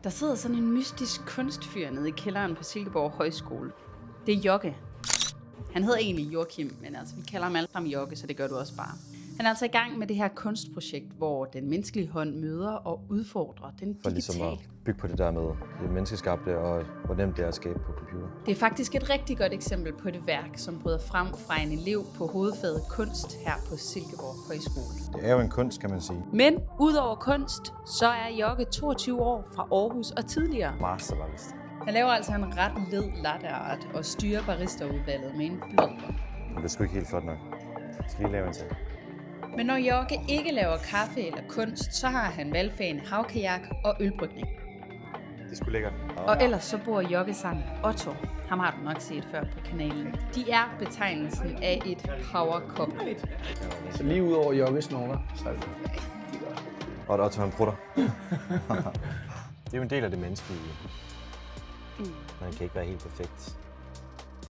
Der sidder sådan en mystisk kunstfyr nede i kælderen på Silkeborg Højskole. Det er Jocke. Han hedder egentlig Joachim, men altså, vi kalder ham alle sammen Jocke, så det gør du også bare. Han er altså i gang med det her kunstprojekt, hvor den menneskelige hånd møder og udfordrer den digitale. For ligesom at bygge på det der med det menneskeskabte, og hvor nemt det er at skabe på computer. Det er faktisk et rigtig godt eksempel på et værk, som bryder frem fra en elev på hovedfaget kunst her på Silkeborg Højskole. Det er jo en kunst, kan man sige. Men udover kunst, så er Jocke 22 år fra Aarhus og tidligere. Masterbarista. Han laver altså en ret led latte art og styrer baristaudvalget med en blød hånd. Det er sgu ikke helt flot nok. Jeg skal lige lave en til. Men når Jocke ikke laver kaffe eller kunst, så har han valgfagene havkajak og ølbrygning. Det er sgu lækkert. Og ellers så bor Jocke sammen Otto. Ham har du nok set før på kanalen. De er betegnelsen af et power couple. Så lige ud over Jokkes noter, så er det Og Otto han prutter. Det er jo en del af det menneskelige. Man kan ikke være helt perfekt.